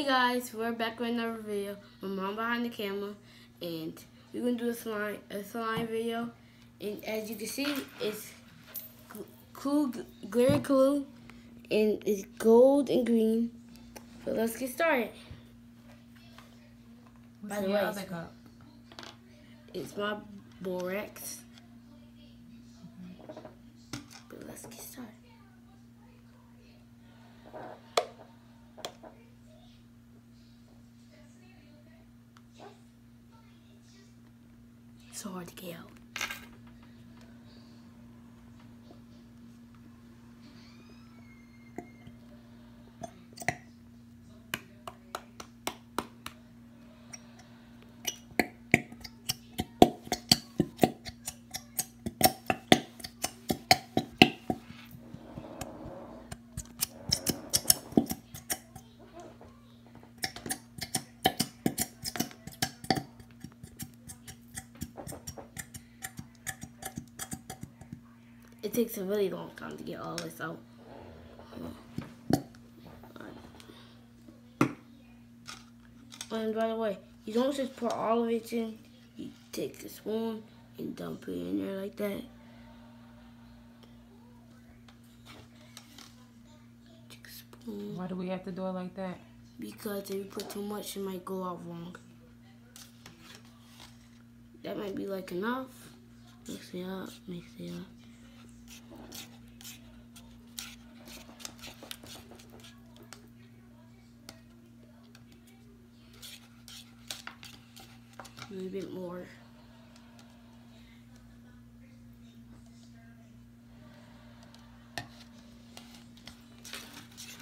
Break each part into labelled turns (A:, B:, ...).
A: Guys, we're back with another video. My mom behind the camera, and we're gonna do a slime video. And as you can see, it's cool, glitter glue, and it's gold and green. So let's get started.
B: What's in your other cup?
A: It's my borax. But let's get started. So hard to get out. It takes a really long time to get all this out. And by the way, you don't just pour all of it in. You take the spoon and dump it in there like that. Take a spoon.
B: Why do we have to do it like that?
A: Because if you put too much, it might go out wrong. That might be like enough. Mix it up, mix it up. A little bit more.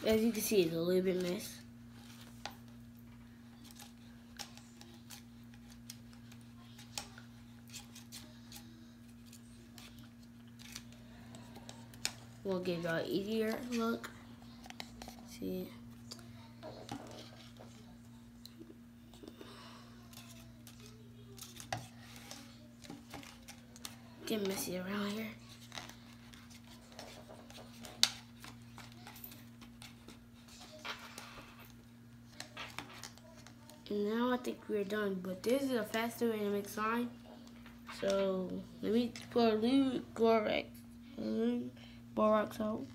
A: As you can see, it's a little bit messy. We'll give y'all an easier look. See. Get messy around here. And now I think we're done, but this is a faster way to make slime. So let me put a little borax out.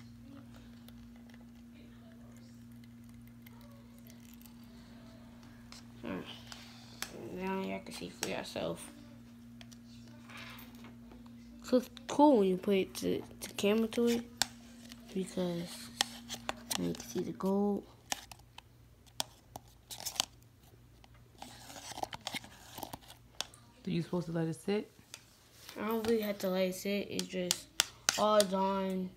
A: Now you can see for yourself. It looks cool when you put it to camera to it, because you can see the gold.
B: So you supposed to let it sit?
A: I don't really have to let it sit. It's just all done.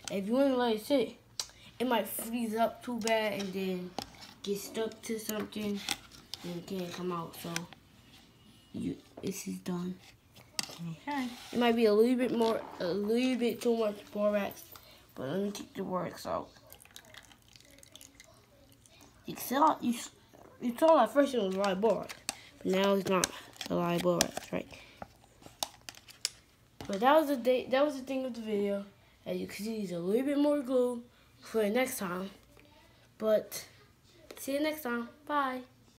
A: If you want to let it sit, it might freeze up too bad and then get stuck to something and it can't come out. So this is done.
B: Okay.
A: It might be a little bit too much borax, but let me take the borax out. You saw at first it was a lot of borax, but now it's not a lot of borax, right? But that was the thing of the video. As you can see, there's a little bit more glue for the next time. But see you next time. Bye.